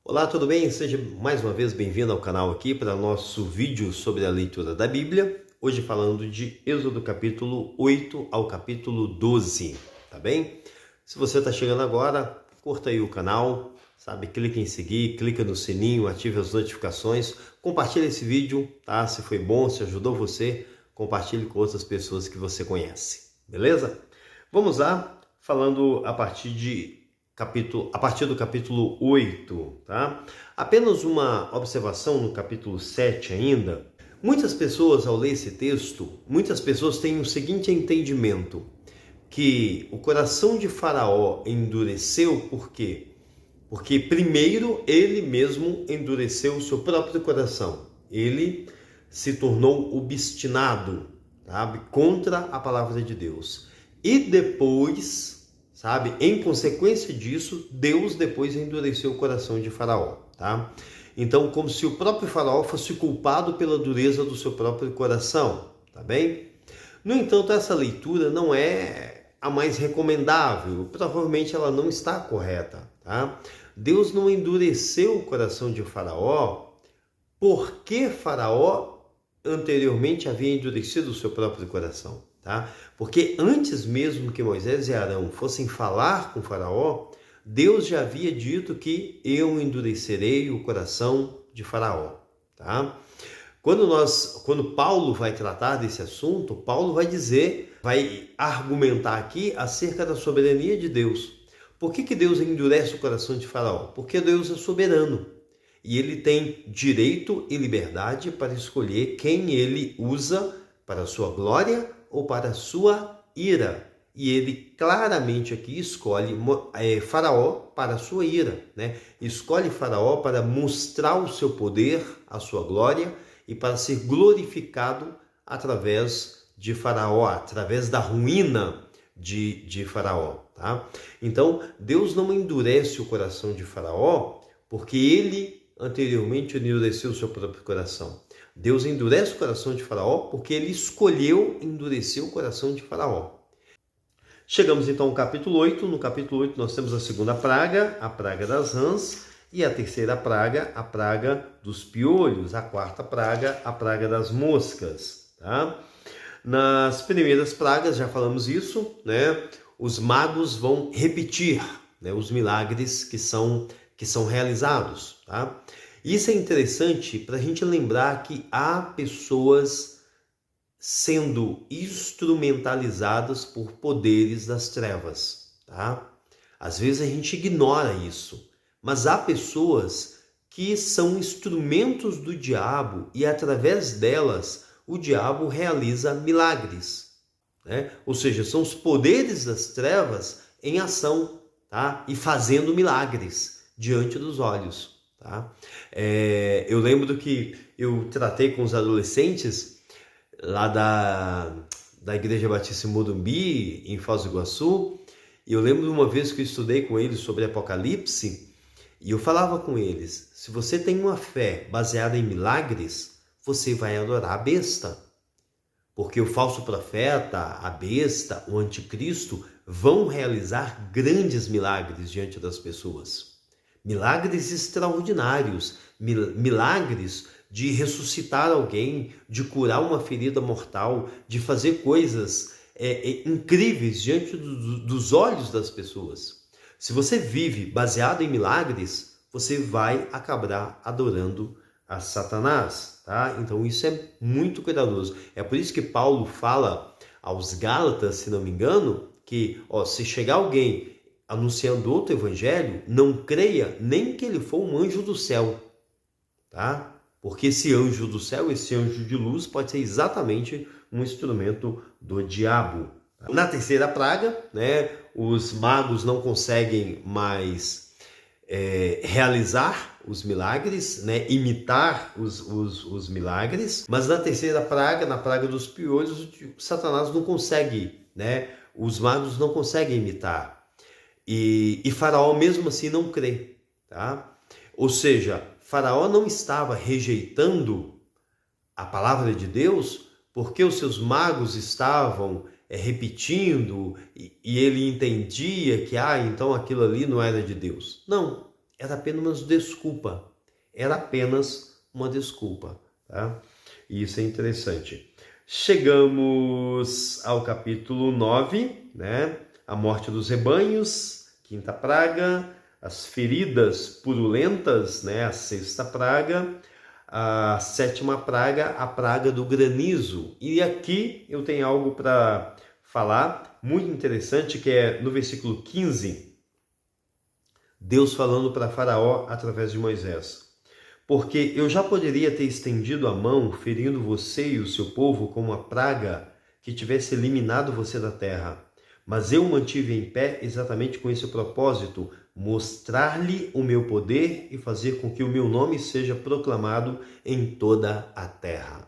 Olá, tudo bem? Seja mais uma vez bem-vindo ao canal aqui para nosso vídeo sobre a leitura da Bíblia. Hoje falando de Êxodo capítulo 8 ao capítulo 12, tá bem? Se você está chegando agora, curta aí o canal, sabe? Clique em seguir, clica no sininho, ative as notificações, compartilhe esse vídeo, tá? Se foi bom, se ajudou você, compartilhe com outras pessoas que você conhece, beleza? Vamos lá, falando a partir do capítulo 8, tá? Apenas uma observação no capítulo 7 ainda. Muitas pessoas, ao ler esse texto, têm o seguinte entendimento, que o coração de Faraó endureceu, por quê? Porque primeiro ele mesmo endureceu o seu próprio coração. Ele se tornou obstinado, sabe, contra a palavra de Deus. E depois, sabe, em consequência disso, Deus depois endureceu o coração de Faraó, tá? Então, como se o próprio Faraó fosse culpado pela dureza do seu próprio coração, tá bem? No entanto, essa leitura não é a mais recomendável, provavelmente ela não está correta, tá? Deus não endureceu o coração de Faraó porque Faraó anteriormente havia endurecido o seu próprio coração, tá? Porque antes mesmo que Moisés e Arão fossem falar com Faraó, Deus já havia dito que eu endurecerei o coração de Faraó, tá? Quando Paulo vai tratar desse assunto, Paulo vai argumentar aqui acerca da soberania de Deus. Por que Deus endurece o coração de Faraó? Porque Deus é soberano e ele tem direito e liberdade para escolher quem ele usa para a sua glória ou para a sua ira. E ele claramente aqui escolhe Faraó para a sua ira, né? Escolhe Faraó para mostrar o seu poder, a sua glória, e para ser glorificado através de Faraó, através da ruína de Faraó, tá? Então, Deus não endurece o coração de Faraó porque ele anteriormente endureceu o seu próprio coração. Deus endurece o coração de Faraó porque ele escolheu endurecer o coração de Faraó. Chegamos então ao capítulo 8. No capítulo 8 nós temos a segunda praga, a praga das rãs, e a terceira praga, a praga dos piolhos, a quarta praga, a praga das moscas, tá? Nas primeiras pragas, já falamos isso, né? Os magos vão repetir, né, os milagres que são realizados, tá? Isso é interessante para a gente lembrar que há pessoas sendo instrumentalizadas por poderes das trevas, tá? Às vezes a gente ignora isso, mas há pessoas que são instrumentos do diabo e através delas o diabo realiza milagres, né? Ou seja, são os poderes das trevas em ação, tá? E fazendo milagres diante dos olhos, tá? Eu lembro que eu tratei com os adolescentes lá da Igreja Batista em Morumbi, em Foz do Iguaçu, e eu lembro de uma vez que eu estudei com eles sobre Apocalipse, e eu falava com eles, se você tem uma fé baseada em milagres, você vai adorar a besta. Porque o falso profeta, a besta, o anticristo vão realizar grandes milagres diante das pessoas. Milagres extraordinários, milagres de ressuscitar alguém, de curar uma ferida mortal, de fazer coisas incríveis diante dos olhos das pessoas. Se você vive baseado em milagres, você vai acabar adorando a Satanás, tá? Então isso é muito cuidadoso. É por isso que Paulo fala aos Gálatas, se não me engano, que se chegar alguém anunciando outro evangelho, não creia nem que ele for um anjo do céu, tá? Porque esse anjo do céu, esse anjo de luz, pode ser exatamente um instrumento do diabo. Na terceira praga, né, os magos não conseguem mais realizar os milagres, né, imitar os milagres, mas na terceira praga, na praga dos piolhos, Satanás não consegue, né, os magos não conseguem imitar. E Faraó mesmo assim não crê, tá? Ou seja, Faraó não estava rejeitando a palavra de Deus porque os seus magos estavam repetindo e ele entendia que então aquilo ali não era de Deus. Não, era apenas uma desculpa. Era apenas uma desculpa, tá? E isso é interessante. Chegamos ao capítulo 9, né? A morte dos rebanhos, quinta praga, as feridas purulentas, né? A sexta praga, a sétima praga, a praga do granizo. E aqui eu tenho algo para falar muito interessante, que é no versículo 15, Deus falando para Faraó através de Moisés. Porque eu já poderia ter estendido a mão, ferindo você e o seu povo com uma praga que tivesse eliminado você da terra. Mas eu o mantive em pé exatamente com esse propósito, mostrar-lhe o meu poder e fazer com que o meu nome seja proclamado em toda a terra.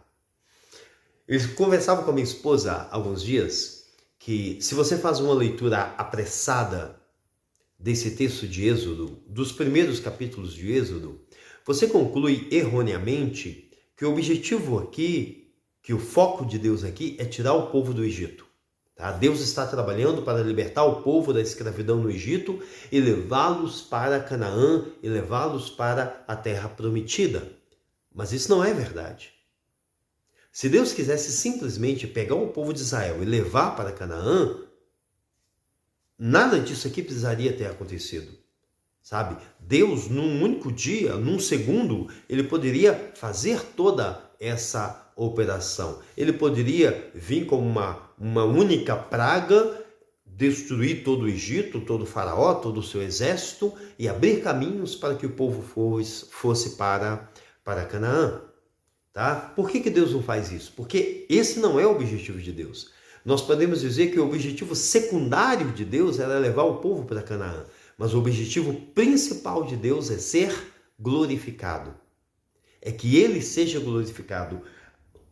Eu conversava com a minha esposa há alguns dias que, se você faz uma leitura apressada desse texto de Êxodo, dos primeiros capítulos de Êxodo, você conclui erroneamente que o objetivo aqui, que o foco de Deus aqui é tirar o povo do Egito. Tá? Deus está trabalhando para libertar o povo da escravidão no Egito e levá-los para Canaã e levá-los para a terra prometida. Mas isso não é verdade. Se Deus quisesse simplesmente pegar o povo de Israel e levar para Canaã, nada disso aqui precisaria ter acontecido. Sabe? Deus, num único dia, num segundo, ele poderia fazer toda essa operação. Ele poderia vir como uma única praga, destruir todo o Egito, todo o faraó, todo o seu exército e abrir caminhos para que o povo fosse para Canaã. Tá? Por que Deus não faz isso? Porque esse não é o objetivo de Deus. Nós podemos dizer que o objetivo secundário de Deus era levar o povo para Canaã. Mas o objetivo principal de Deus é ser glorificado. É que ele seja glorificado.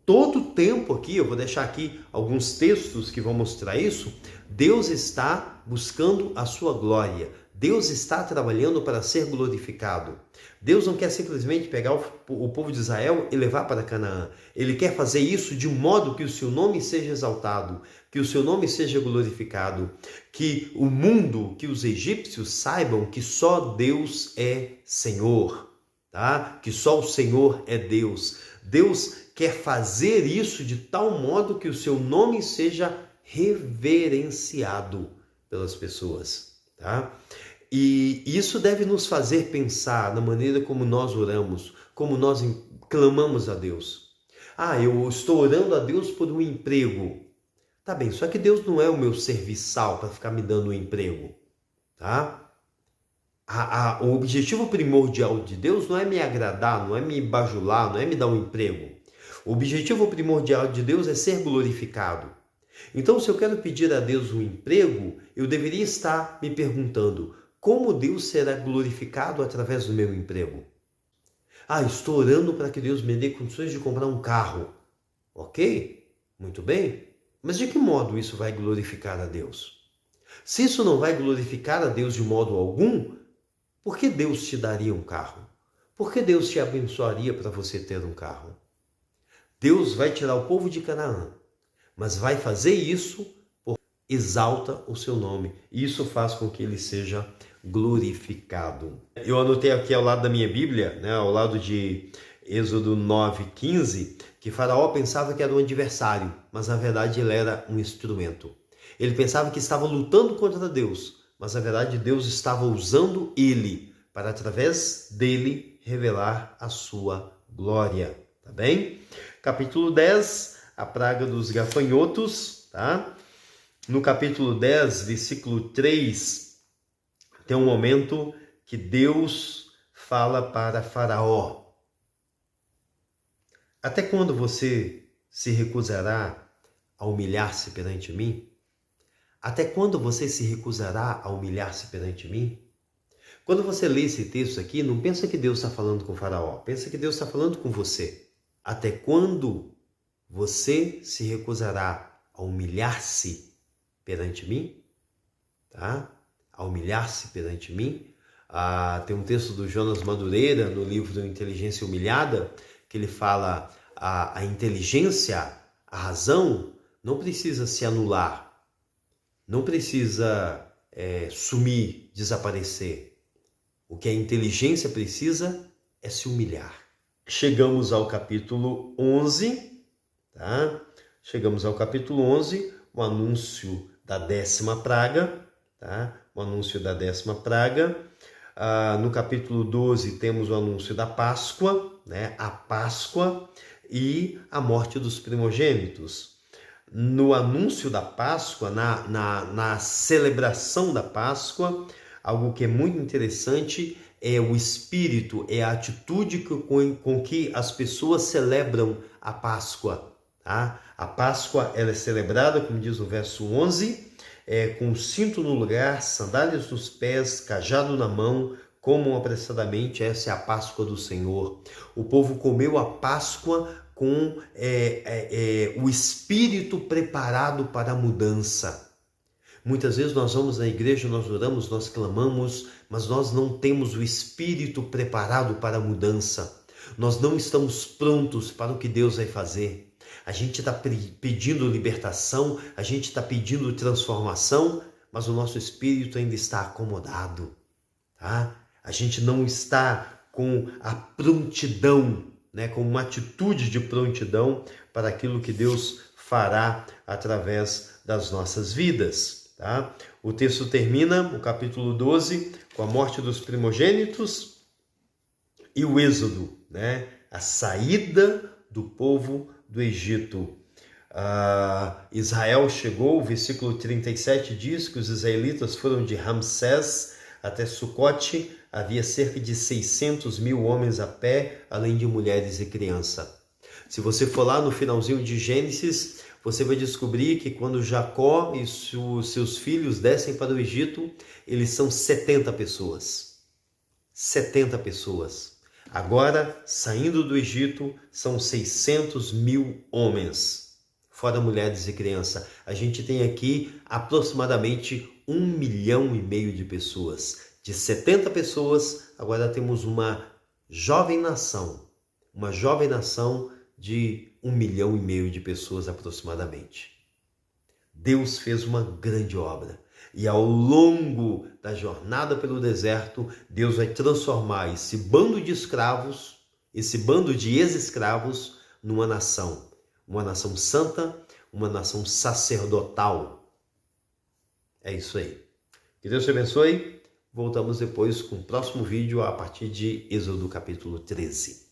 Todo o tempo aqui, eu vou deixar aqui alguns textos que vão mostrar isso, Deus está buscando a sua glória. Deus está trabalhando para ser glorificado. Deus não quer simplesmente pegar o povo de Israel e levar para Canaã. Ele quer fazer isso de um modo que o seu nome seja exaltado, que o seu nome seja glorificado, que o mundo, que os egípcios saibam que só Deus é Senhor, tá? Que só o Senhor é Deus. Deus quer fazer isso de tal modo que o seu nome seja reverenciado pelas pessoas, tá? E isso deve nos fazer pensar na maneira como nós oramos, como nós clamamos a Deus. Ah, eu estou orando a Deus por um emprego. Tá bem, só que Deus não é o meu serviçal para ficar me dando um emprego, tá? O objetivo primordial de Deus não é me agradar, não é me bajular, não é me dar um emprego. O objetivo primordial de Deus é ser glorificado. Então, se eu quero pedir a Deus um emprego, eu deveria estar me perguntando: como Deus será glorificado através do meu emprego? Ah, estou orando para que Deus me dê condições de comprar um carro. Ok, muito bem. Mas de que modo isso vai glorificar a Deus? Se isso não vai glorificar a Deus de modo algum, por que Deus te daria um carro? Por que Deus te abençoaria para você ter um carro? Deus vai tirar o povo de Canaã, mas vai fazer isso porque exalta o seu nome. E isso faz com que ele seja glorificado. Eu anotei aqui ao lado da minha Bíblia, né, ao lado de Êxodo 9:15, que Faraó pensava que era um adversário, mas na verdade ele era um instrumento. Ele pensava que estava lutando contra Deus, mas na verdade Deus estava usando ele para, através dele, revelar a sua glória. Tá bem? Capítulo 10, a praga dos gafanhotos, tá? No capítulo 10, versículo 3, tem um momento que Deus fala para Faraó: até quando você se recusará a humilhar-se perante mim? Até quando você se recusará a humilhar-se perante mim? Quando você lê esse texto aqui, não pensa que Deus está falando com Faraó, pensa que Deus está falando com você. Até quando você se recusará a humilhar-se perante mim? Tá? A humilhar-se perante mim? Tem um texto do Jonas Madureira, no livro Inteligência Humilhada, que ele fala: a inteligência, a razão, não precisa se anular, não precisa sumir, desaparecer. O que a inteligência precisa é se humilhar. Chegamos ao capítulo 11, tá? Chegamos ao capítulo 11, o anúncio da 10ª praga, tá? O anúncio da 10ª praga. No capítulo 12 temos o anúncio da Páscoa, né? A Páscoa e a morte dos primogênitos. No anúncio da Páscoa, na celebração da Páscoa, algo que é muito interessante é o espírito, é a atitude com que as pessoas celebram a Páscoa. Tá? A Páscoa ela é celebrada, como diz o verso 11, com cinto no lugar, sandálias nos pés, cajado na mão, comam apressadamente. Essa é a Páscoa do Senhor. O povo comeu a Páscoa com o espírito preparado para a mudança. Muitas vezes nós vamos na igreja, nós oramos, nós clamamos, mas nós não temos o espírito preparado para a mudança. Nós não estamos prontos para o que Deus vai fazer. A gente está pedindo libertação, a gente está pedindo transformação, mas o nosso espírito ainda está acomodado. Tá? A gente não está com a prontidão, né? Com uma atitude de prontidão para aquilo que Deus fará através das nossas vidas. Tá? O texto termina, o capítulo 12, com a morte dos primogênitos e o êxodo, né? A saída do povo do Egito. Israel chegou, o versículo 37 diz que os israelitas foram de Ramsés até Sucote, havia cerca de 600 mil homens a pé, além de mulheres e crianças. Se você for lá no finalzinho de Gênesis, você vai descobrir que quando Jacó e os seus filhos descem para o Egito, eles são 70 pessoas. 70 pessoas. Agora, saindo do Egito, são 600 mil homens, fora mulheres e crianças. A gente tem aqui aproximadamente 1,5 milhão de pessoas. De 70 pessoas, agora temos uma jovem nação de 1,5 milhão de pessoas aproximadamente. Deus fez uma grande obra. E ao longo da jornada pelo deserto, Deus vai transformar esse bando de escravos, esse bando de ex-escravos, numa nação santa, uma nação sacerdotal. É isso aí. Que Deus te abençoe. Voltamos depois com o próximo vídeo a partir de Êxodo capítulo 13.